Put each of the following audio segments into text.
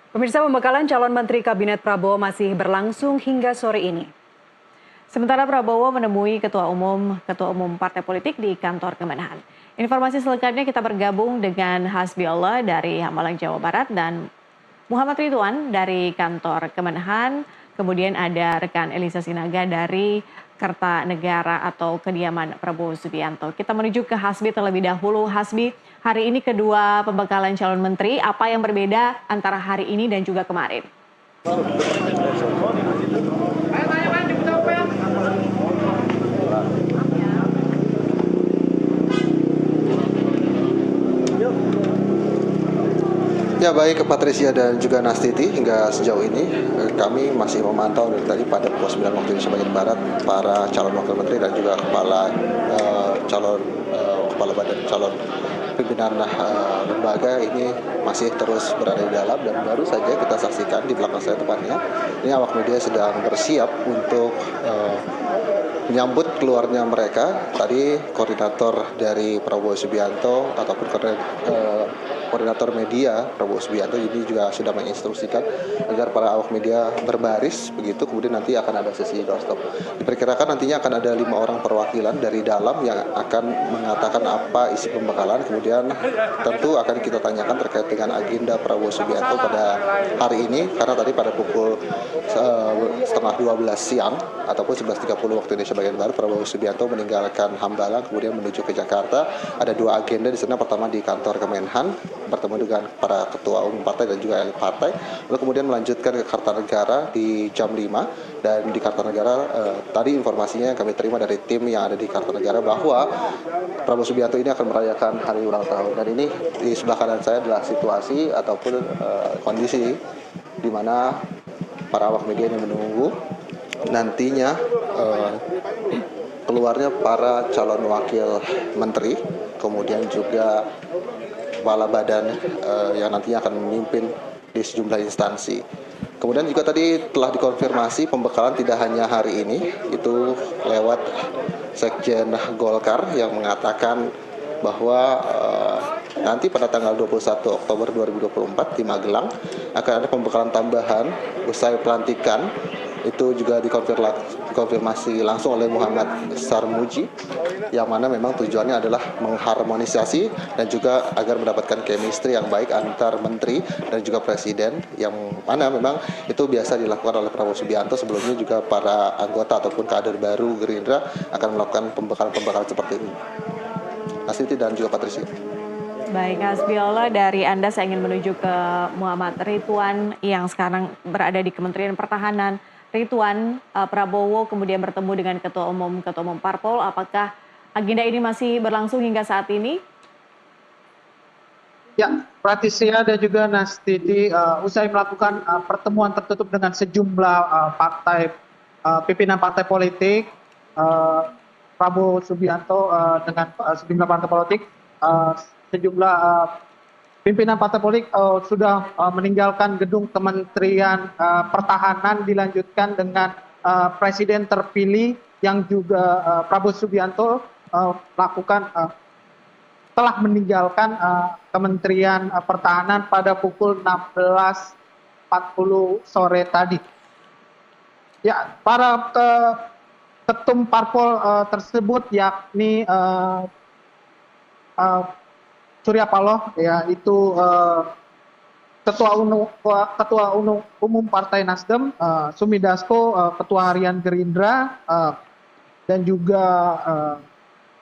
Pemirsa, pembekalan calon Menteri Kabinet Prabowo masih berlangsung hingga sore ini. Sementara Prabowo menemui Ketua Umum Partai Politik di kantor Kemenhan. Informasi selengkapnya kita bergabung dengan Hasbiollah dari Hamalang, Jawa Barat dan Muhammad Ridwan dari kantor Kemenhan. Kemudian ada rekan Elisa Sinaga dari Kertanegara atau kediaman Prabowo Subianto. Kita menuju ke Hasbi terlebih dahulu. Hasbi, hari ini kedua pembekalan calon menteri, apa yang berbeda antara hari ini dan juga kemarin? Ya baik Patricia dan juga Nastiti, hingga sejauh ini kami masih memantau dari tadi pada pukul 9 waktu Indonesia bagian Barat para calon wakil menteri dan juga kepala badan calon pimpinan lembaga ini masih terus berada di dalam, dan baru saja kita saksikan di belakang saya tepatnya ini awak media sedang bersiap untuk menyambut keluarnya mereka. Tadi koordinator dari Prabowo Subianto ataupun koordinator media Prabowo Subianto ini juga sudah menginstruksikan agar para awak media berbaris begitu, kemudian nanti akan ada sesi doorstop. Diperkirakan nantinya akan ada 5 orang perwakilan dari dalam yang akan mengatakan apa isi pembekalan, kemudian tentu akan kita tanyakan terkait dengan agenda Prabowo Subianto pada hari ini, karena tadi pada pukul setengah 12 siang ataupun 11.30 waktu Indonesia bagian Barat Prabowo Subianto meninggalkan Hambalang kemudian menuju ke Jakarta. Ada 2 agenda di sana, pertama di kantor Kemenhan bertemu dengan para ketua umum partai dan juga elit partai, lalu kemudian melanjutkan ke Kartanegara di jam 5. Dan di Kartanegara tadi informasinya yang kami terima dari tim yang ada di Kartanegara bahwa Prabowo Subianto ini akan merayakan hari ulang tahun, dan ini di sebelah kanan saya adalah situasi ataupun kondisi di mana para awak media yang menunggu nantinya keluarnya para calon wakil menteri, kemudian juga kepala badan yang nantinya akan memimpin di sejumlah instansi. Kemudian juga tadi telah dikonfirmasi pembekalan tidak hanya hari ini, itu lewat Sekjen Golkar yang mengatakan bahwa nanti pada tanggal 21 Oktober 2024 di Magelang akan ada pembekalan tambahan usai pelantikan. Itu juga dikonfirmasi langsung oleh Muhammad Sarmuji, yang mana memang tujuannya adalah mengharmonisasi dan juga agar mendapatkan chemistry yang baik antar menteri dan juga presiden, yang mana memang itu biasa dilakukan oleh Prabowo Subianto. Sebelumnya juga para anggota ataupun kader baru Gerindra akan melakukan pembekalan seperti ini. Nastiti dan juga Patricia. Baik, Hasbiollah, dari Anda saya ingin menuju ke Muhammad Ridwan yang sekarang berada di Kementerian Pertahanan. Ridwan, Prabowo kemudian bertemu dengan Ketua Umum Parpol. Apakah agenda ini masih berlangsung hingga saat ini? Ya, Patricia dan juga Nastiti, usai melakukan pertemuan tertutup dengan sejumlah pimpinan partai politik, Prabowo Subianto dengan sejumlah partai politik, sejumlah pimpinan partai politik sudah meninggalkan gedung Kementerian Pertahanan, dilanjutkan dengan Presiden terpilih yang juga Prabowo Subianto telah meninggalkan Kementerian Pertahanan pada pukul 16.40 sore tadi. Ya, para ketum parpol tersebut yakni Surya Paloh, yaitu Ketua Umum Partai Nasdem, Sumi Dasko, Ketua Harian Gerindra, dan juga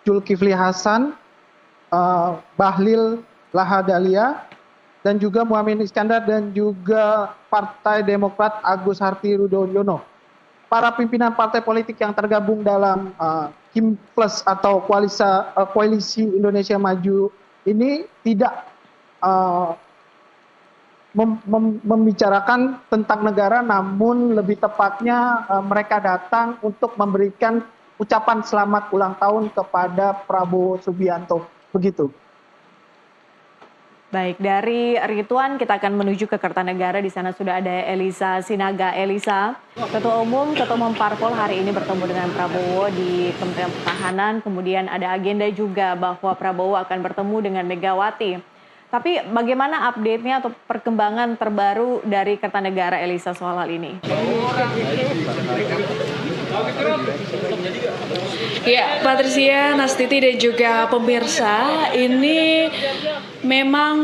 Zulkifli Hasan, Bahlil Lahadalia, dan juga Muhammad Iskandar, dan juga Partai Demokrat Agus Harti Yudhoyono. Para pimpinan partai politik yang tergabung dalam KIM Plus atau Koalisi Indonesia Maju ini tidak membicarakan tentang negara, namun lebih tepatnya mereka datang untuk memberikan ucapan selamat ulang tahun kepada Prabowo Subianto. Begitu. Baik, dari Ridwan kita akan menuju ke Kertanegara. Di sana sudah ada Elisa Sinaga. Elisa, Ketua Umum Parpol hari ini bertemu dengan Prabowo di Kementerian Pertahanan. Kemudian ada agenda juga bahwa Prabowo akan bertemu dengan Megawati. Tapi bagaimana update-nya atau perkembangan terbaru dari Kertanegara, Elisa, soal hal ini? Ya, Patricia, Nastiti dan juga pemirsa, ini memang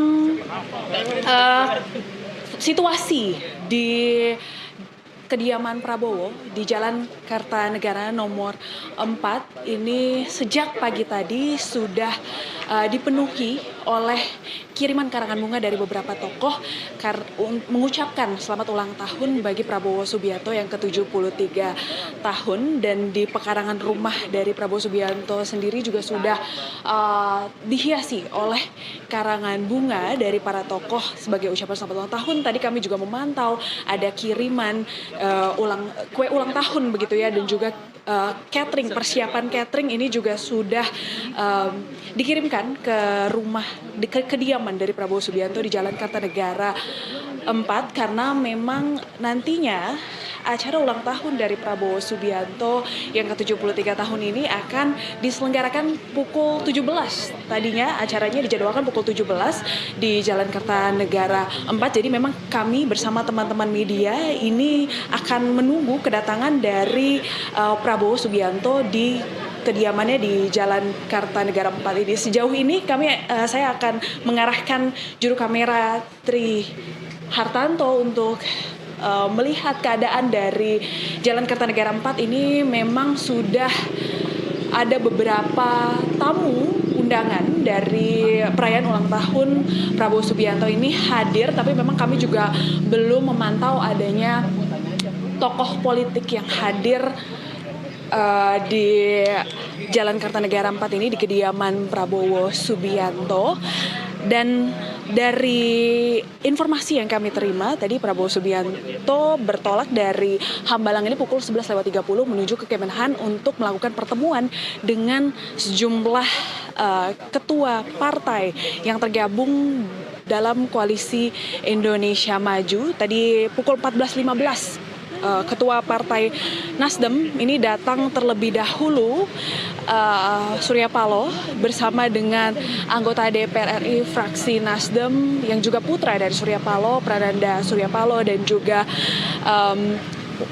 situasi di kediaman Prabowo di Jalan Kertanegara nomor 4 ini sejak pagi tadi sudah dipenuhi oleh kiriman karangan bunga dari beberapa tokoh mengucapkan selamat ulang tahun bagi Prabowo Subianto yang ke-73 tahun, dan di pekarangan rumah dari Prabowo Subianto sendiri juga sudah dihiasi oleh karangan bunga dari para tokoh sebagai ucapan selamat ulang tahun. Tadi kami juga memantau ada kiriman kue ulang tahun begitu ya, dan juga persiapan catering ini juga sudah dikirimkan ke rumah ke kediaman dari Prabowo Subianto di Jalan Kertanegara 4, karena memang nantinya acara ulang tahun dari Prabowo Subianto yang ke-73 tahun ini akan diselenggarakan pukul 17. Tadinya acaranya dijadwalkan pukul 17 di Jalan Kertanegara 4. Jadi memang kami bersama teman-teman media ini akan menunggu kedatangan dari Prabowo Subianto di kediamannya di Jalan Kertanegara 4 ini. Sejauh ini saya akan mengarahkan juru kamera Tri Hartanto untuk melihat keadaan dari Jalan Kertanegara 4 ini. Memang sudah ada beberapa tamu undangan dari perayaan ulang tahun Prabowo Subianto ini hadir, tapi memang kami juga belum memantau adanya tokoh politik yang hadir di Jalan Kertanegara 4 ini di kediaman Prabowo Subianto. Dan dari informasi yang kami terima tadi, Prabowo Subianto bertolak dari Hambalang ini pukul 11.30 menuju ke Kemenhan untuk melakukan pertemuan dengan sejumlah ketua partai yang tergabung dalam koalisi Indonesia Maju. Tadi pukul 14.15 Ketua Partai Nasdem ini datang terlebih dahulu Surya Paloh bersama dengan anggota DPR RI fraksi Nasdem yang juga putra dari Surya Paloh, Prananda Surya Paloh, dan juga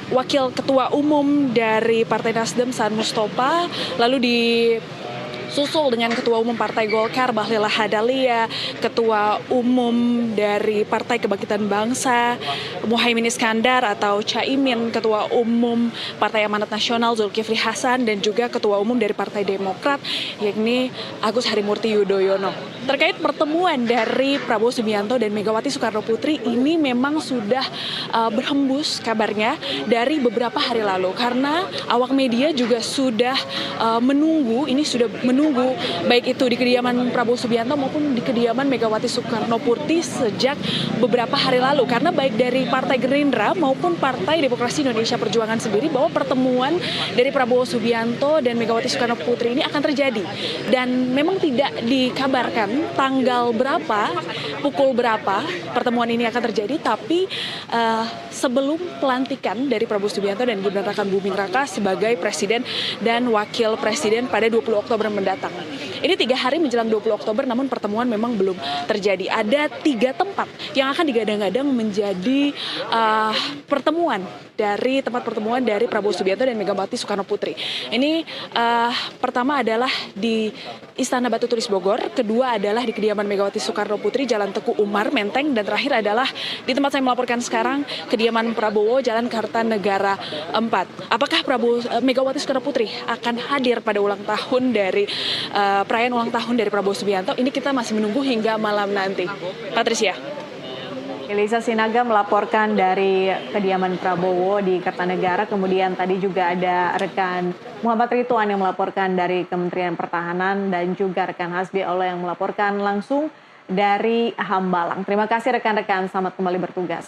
Wakil Ketua Umum dari Partai Nasdem Saan Mustafa, lalu disusul dengan Ketua Umum Partai Golkar Bahlil Lahadalia, Ketua Umum dari Partai Kebangkitan Bangsa Muhaimin Iskandar atau Caimin, Ketua Umum Partai Amanat Nasional Zulkifli Hasan, dan juga Ketua Umum dari Partai Demokrat yakni Agus Harimurti Yudhoyono. Terkait pertemuan dari Prabowo Subianto dan Megawati Soekarno Putri ini memang sudah berhembus kabarnya dari beberapa hari lalu, karena awak media juga sudah menunggu baik itu di kediaman Prabowo Subianto maupun di kediaman Megawati Soekarno Putri sejak beberapa hari lalu, karena baik dari Partai Gerindra maupun Partai Demokrasi Indonesia Perjuangan sendiri bahwa pertemuan dari Prabowo Subianto dan Megawati Soekarno Putri ini akan terjadi, dan memang tidak dikabarkan tanggal berapa, pukul berapa pertemuan ini akan terjadi, tapi sebelum pelantikan dari Prabowo Subianto dan Gibran Rakabuming Raka sebagai Presiden dan Wakil Presiden pada 20 Oktober mendatang. Ini 3 hari menjelang 20 Oktober, namun pertemuan memang belum terjadi. Ada 3 tempat yang akan digadang-gadang menjadi tempat pertemuan dari Prabowo Subianto dan Megawati Soekarno Putri. Ini pertama adalah di Istana Batu Tulis Bogor, kedua adalah di kediaman Megawati Soekarno Putri Jalan Teguh Umar Menteng, dan terakhir adalah di tempat saya melaporkan sekarang, kediaman Prabowo Jalan Kertanegara 4. Apakah Megawati Soekarno Putri akan hadir pada ulang tahun dari perayaan ulang tahun dari Prabowo Subianto? Ini kita masih menunggu hingga malam nanti. Patricia. Elisa Sinaga melaporkan dari kediaman Prabowo di Kertanegara, kemudian tadi juga ada rekan Muhammad Ridwan yang melaporkan dari Kementerian Pertahanan, dan juga rekan Hasbi Allah yang melaporkan langsung dari Hambalang. Terima kasih rekan-rekan, selamat kembali bertugas.